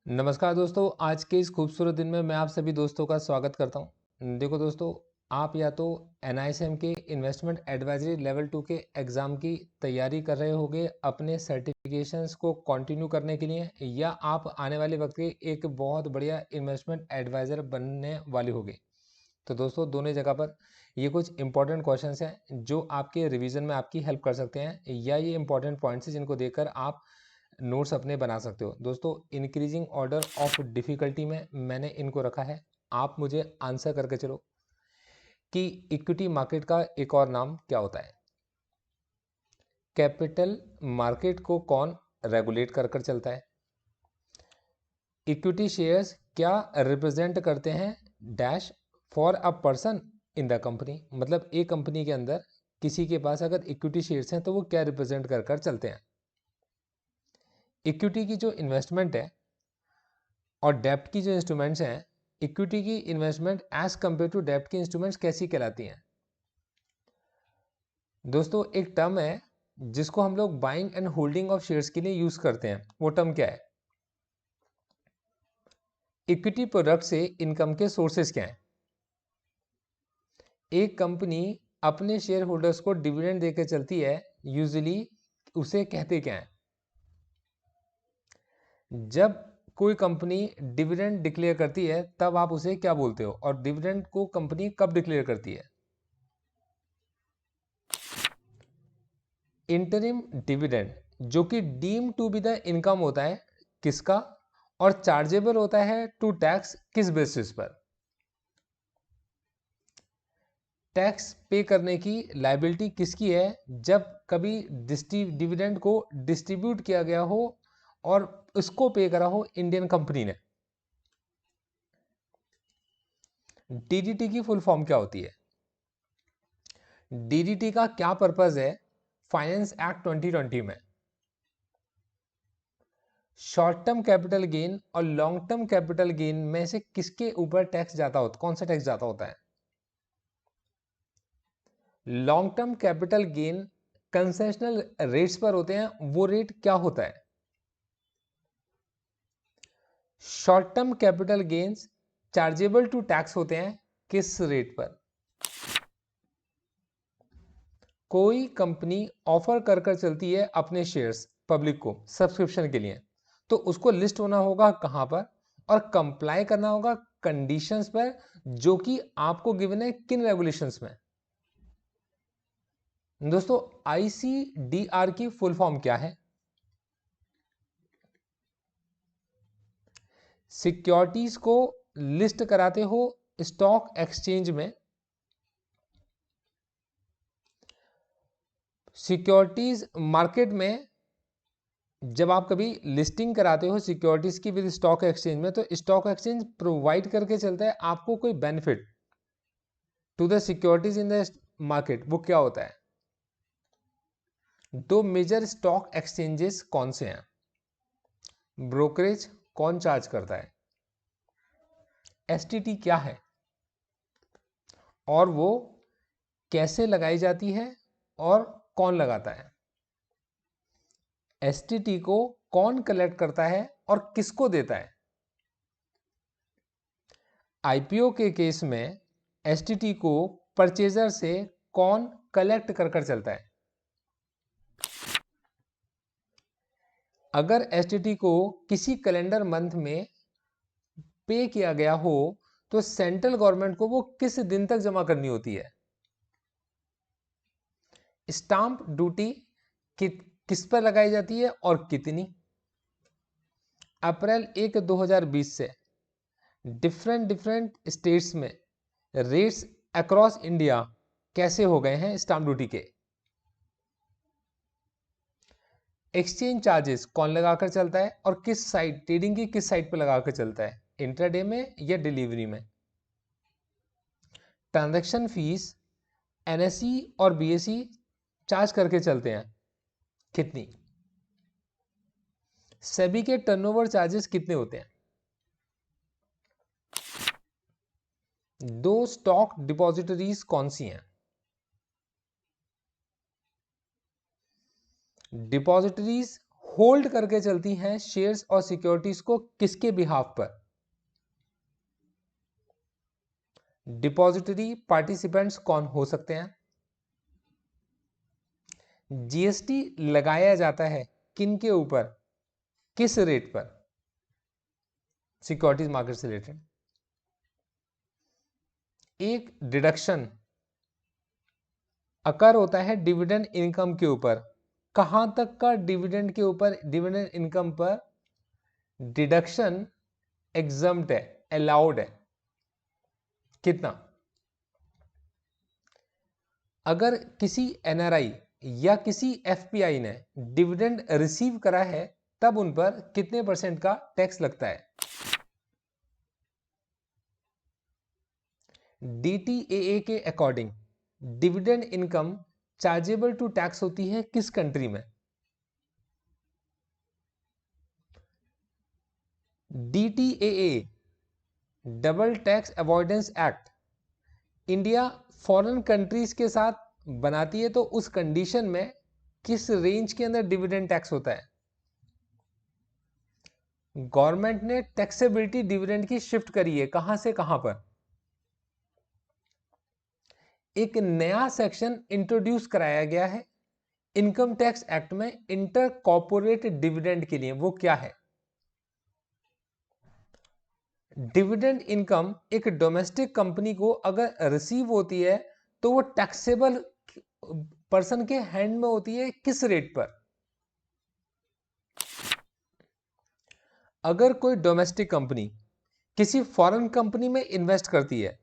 नमस्कार दोस्तों, आज के इस खूबसूरत दिन में मैं आप सभी दोस्तों का स्वागत करता हूं। देखो दोस्तों, आप या तो एनआईएसएम के इन्वेस्टमेंट एडवाइजरी लेवल 2 के एग्ज़ाम की तैयारी कर रहे होगे अपने सर्टिफिकेशंस को कंटिन्यू करने के लिए, या आप आने वाले वक्त के एक बहुत बढ़िया इन्वेस्टमेंट एडवाइज़र बनने वाले होगे। तो दोस्तों, दोनों जगह पर ये कुछ इंपॉर्टेंट क्वेश्चंस हैं जो आपके रिवीजन में आपकी हेल्प कर सकते हैं, या ये इंपॉर्टेंट पॉइंट्स हैं जिनको देखकर आप नोट्स अपने बना सकते हो। दोस्तों, इंक्रीजिंग ऑर्डर ऑफ डिफिकल्टी में मैंने इनको रखा है। आप मुझे आंसर करके चलो कि इक्विटी मार्केट का एक और नाम क्या होता है। कैपिटल मार्केट को कौन रेगुलेट कर कर चलता है। इक्विटी शेयर्स क्या रिप्रेजेंट करते हैं dash for a person in the company, मतलब एक कंपनी के अंदर किसी के पास अगर इक्विटी शेयर्स हैं तो वो क्या रिप्रेजेंट कर कर चलते हैं। इक्विटी की जो इन्वेस्टमेंट है और डेप्ट की जो इंस्ट्रूमेंट्स हैं, इक्विटी की इन्वेस्टमेंट एज कंपेयर टू डेप्ट की इंस्ट्रूमेंट्स कैसी कहलाती हैं। दोस्तों, एक टर्म है जिसको हम लोग buying and holding of shares के लिए यूज करते हैं। वो टर्म क्या है। इक्विटी प्रोडक्ट से इनकम के सोर्सेज क्या हैं। एक कंपनी अपने शेयर होल्डर्स को डिविडेंड देकर चलती है, यूजुअली उसे कहते क्या है। जब कोई कंपनी डिविडेंड डिक्लेयर करती है तब आप उसे क्या बोलते हो, और डिविडेंड को कंपनी कब डिक्लेयर करती है। इंटरिम डिविडेंड, जो कि deem to be the income होता है किसका, और चार्जेबल होता है टू टैक्स किस बेसिस पर। टैक्स पे करने की लायबिलिटी किसकी है, जब कभी डिविडेंड को डिस्ट्रीब्यूट किया गया हो और उसको पे करा हो इंडियन कंपनी ने। डीडीटी की फुल फॉर्म क्या होती है। डीडीटी का क्या पर्पस है फाइनेंस एक्ट 2020 में। शॉर्ट टर्म कैपिटल गेन और लॉन्ग टर्म कैपिटल गेन में से किसके ऊपर टैक्स जाता होता, कौन सा टैक्स जाता होता है। Long term capital gain concessional rates पर होते हैं, वो रेट क्या होता है। Short term capital gains chargeable to tax होते हैं किस रेट पर। कोई कंपनी ऑफर कर कर चलती है अपने शेयर्स पब्लिक को सब्सक्रिप्शन के लिए, तो उसको लिस्ट होना होगा कहां पर, और कंप्लाई करना होगा कंडीशंस पर जो कि आपको गिवन है किन रेगुलेशंस में। दोस्तों, आईसीडीआर की फुल फॉर्म क्या है। सिक्योरिटीज को लिस्ट कराते हो स्टॉक एक्सचेंज में। सिक्योरिटीज मार्केट में जब आप कभी लिस्टिंग कराते हो सिक्योरिटीज की विद स्टॉक एक्सचेंज में, तो स्टॉक एक्सचेंज प्रोवाइड करके चलता है आपको कोई benefit to the securities in the market. वो क्या होता है। दो मेजर स्टॉक एक्सचेंजेस कौन से हैं। ब्रोकरेज कौन चार्ज करता है। एसटीटी क्या है और वो कैसे लगाई जाती है और कौन लगाता है। एसटीटी को कौन कलेक्ट करता है और किसको देता है। आईपीओ के केस में एसटीटी को परचेजर से कौन कलेक्ट कर कर चलता है। अगर एसटीटी को किसी कैलेंडर मंथ में पे किया गया हो तो सेंट्रल गवर्नमेंट को वो किस दिन तक जमा करनी होती है। स्टाम्प ड्यूटी किस पर लगाई जाती है और कितनी। अप्रैल 1 2020 से डिफरेंट डिफरेंट स्टेट्स में रेट्स अक्रॉस इंडिया कैसे हो गए हैं स्टाम्प ड्यूटी के। एक्सचेंज चार्जेस कौन लगाकर चलता है और किस साइड, ट्रेडिंग की किस साइड पर लगाकर चलता है, इंट्राडे में या डिलीवरी में। ट्रांजैक्शन फीस एनएसई और बीएसई चार्ज करके चलते हैं कितनी। सेबी के टर्नओवर चार्जेस कितने होते हैं। दो स्टॉक डिपॉजिटरीज कौन सी हैं। डिपॉजिटरीज होल्ड करके चलती हैं शेयर्स और सिक्योरिटीज को किसके बिहाफ पर? डिपॉजिटरी पार्टिसिपेंट्स कौन हो सकते हैं? जीएसटी लगाया जाता है किन के ऊपर, किस रेट पर? सिक्योरिटीज मार्केट से रिलेटेड। एक डिडक्शन अकर होता है डिविडेंड इनकम के ऊपर। कहां तक का डिविडेंड के ऊपर, डिविडेंड इनकम पर डिडक्शन एग्जम्प्ट है, अलाउड है? कितना? अगर किसी एनआरआई या किसी एफपीआई ने डिविडेंड रिसीव करा है तब उन पर कितने परसेंट का टैक्स लगता है? डीटीएए के according dividend income chargeable to tax होती है किस कंट्री में? DTAA double tax avoidance act India foreign countries के साथ बनाती है, तो उस कंडीशन में किस रेंज के अंदर डिविडेंड टैक्स होता है? गवर्नमेंट ने टैक्सेबिलिटी डिविडेंड की शिफ्ट करी है, कहां से कहां पर? एक नया सेक्शन इंट्रोड्यूस कराया गया है इनकम टैक्स एक्ट में इंटर कॉर्पोरेट डिविडेंड के लिए। वो क्या है? डिविडेंड इनकम एक डोमेस्टिक कंपनी को अगर रिसीव होती है तो वो टैक्सेबल पर्सन के हैंड में होती है किस रेट पर? अगर कोई डोमेस्टिक कंपनी किसी फॉरेन कंपनी में इन्वेस्ट करती है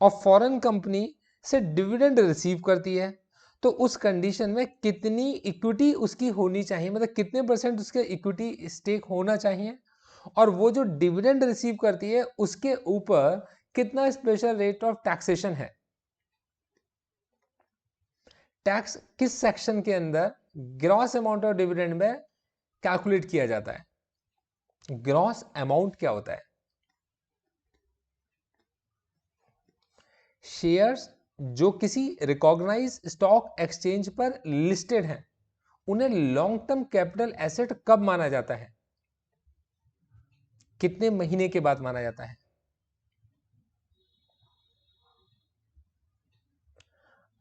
और फॉरेन कंपनी से डिविडेंड रिसीव करती है, तो उस कंडीशन में कितनी इक्विटी उसकी होनी चाहिए, मतलब कितने परसेंट उसके इक्विटी स्टेक होना चाहिए, और वो जो डिविडेंड रिसीव करती है उसके ऊपर कितना स्पेशल रेट ऑफ टैक्सेशन है? टैक्स किस सेक्शन के अंदर ग्रॉस अमाउंट ऑफ डिविडेंड में कैलकुलेट किया जाता है? ग्रॉस अमाउंट क्या होता है? शेयर्स जो किसी रिकॉग्नाइज स्टॉक एक्सचेंज पर लिस्टेड हैं उन्हें लॉन्ग टर्म कैपिटल एसेट कब माना जाता है? कितने महीने के बाद माना जाता है?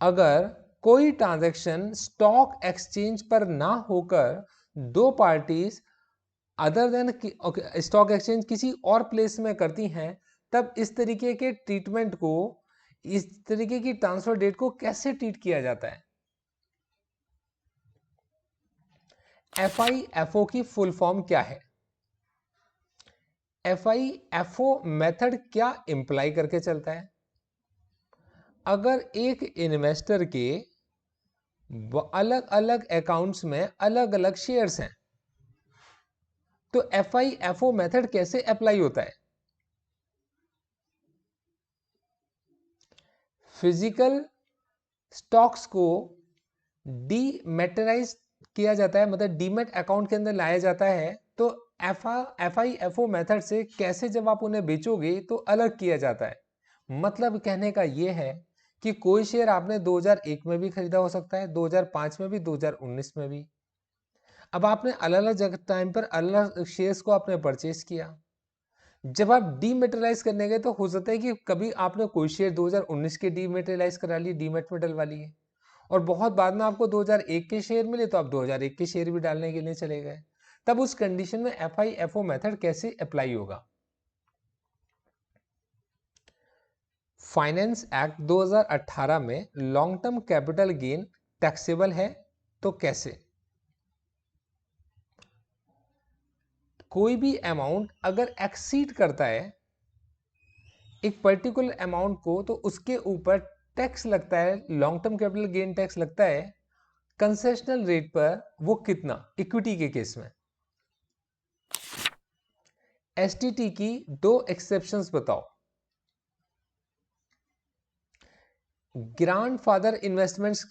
अगर कोई ट्रांजैक्शन स्टॉक एक्सचेंज पर ना होकर दो parties other than stock exchange किसी और प्लेस में करती हैं, तब इस तरीके के ट्रीटमेंट को, इस तरीके की ट्रांसफर डेट को कैसे ट्रीट किया जाता है? एफआईएफओ की फुल फॉर्म क्या है? एफआईएफओ मेथड क्या इंप्लाई करके चलता है? अगर एक इन्वेस्टर के अलग अलग अकाउंट्स में अलग अलग शेयर्स हैं तो एफआईएफओ मेथड कैसे अप्लाई होता है? फिजिकल स्टॉक्स को डीमेटेराइज किया जाता है, मतलब डीमेट अकाउंट के अंदर लाया जाता है, तो एफआईएफओ मेथड से कैसे जब आप उन्हें बेचोगे तो अलग किया जाता है? मतलब कहने का यह है कि कोई शेयर आपने 2001 में भी खरीदा हो सकता है, 2005 में भी, 2019 में भी। अब आपने अलग अलग जगह टाइम पर अलग शेयर्स को आपने परचेस किया। जब आप डीमेटेरियलाइज करने गए तो हो सकता है कि कभी आपने कोई शेयर 2019 के डीमेटेरियलाइज करा लिए, डीमेट में डलवा लिए, और बहुत बाद में आपको 2001 के शेयर मिले तो आप 2001 के शेयर भी डालने के लिए चले गए। तब उस कंडीशन में एफआईएफओ मेथड कैसे अप्लाई होगा? फाइनेंस एक्ट 2018 में long term capital gain taxable है, तो कैसे? कोई भी अमाउंट अगर एक्सीड करता है एक पर्टिकुलर अमाउंट को तो उसके ऊपर टैक्स लगता है, long term capital gain tax लगता है कंसेशनल रेट पर। वो कितना? इक्विटी के केस में एसटीटी की दो एक्सेप्शंस बताओ। ग्रांड फादर इन्वेस्टमेंट्स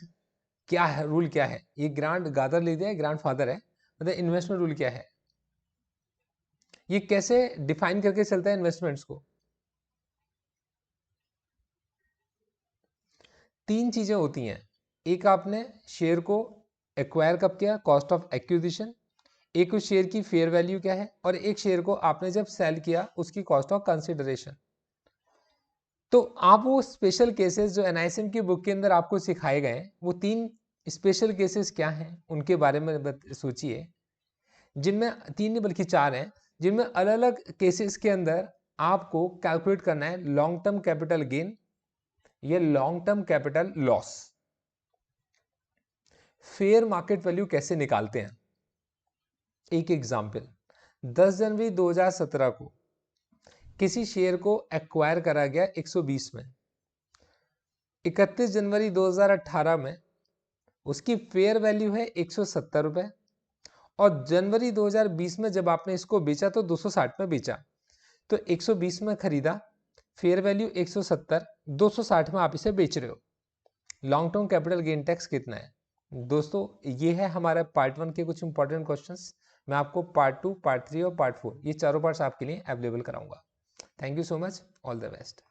क्या है, रूल क्या है? ये ग्रांड गादर लिख दिया, ग्रांड फादर है, मतलब इन्वेस्टमेंट रूल क्या है? ये कैसे डिफाइन करके चलता है इन्वेस्टमेंट्स को? तीन चीजें होती हैं। एक, आपने शेयर को एक्वायर कब किया, कॉस्ट ऑफ एक्विजिशन। एक उस शेयर की फेयर वैल्यू क्या है और एक शेयर को आपने जब सेल किया उसकी कॉस्ट ऑफ कंसिडरेशन। तो आप वो स्पेशल केसेस जो एनआईएसएम की बुक के अंदर आपको सिखाए गए वो 3 स्पेशल केसेस क्या हैं उनके बारे में सोचिए, जिनमें 3 नहीं बल्कि 4 हैं, जिनमें अलग अलग केसेस के अंदर आपको कैलकुलेट करना है लॉन्ग टर्म कैपिटल गेन या long term capital loss. Fair market value कैसे निकालते हैं। एक एग्जांपल, 10 जनवरी 2017 को किसी शेयर को एक्वायर करा गया 120 में। 31 जनवरी 2018 में उसकी फेयर वैल्यू है 170 रुपए और जनवरी 2020 में जब आपने इसको बेचा तो 260 में बेचा। तो 120 में खरीदा, फेयर वैल्यू 170, 260 में आप इसे बेच रहे हो। Long term capital gain tax कितना है। दोस्तों ये है हमारा पार्ट 1 के कुछ इंपॉर्टेंट क्वेश्चंस। मैं आपको पार्ट 2, पार्ट 3 और पार्ट 4 ये चारों पार्ट्स आपके लिए अवेलेबल कराऊंगा। Thank you so much, all the best.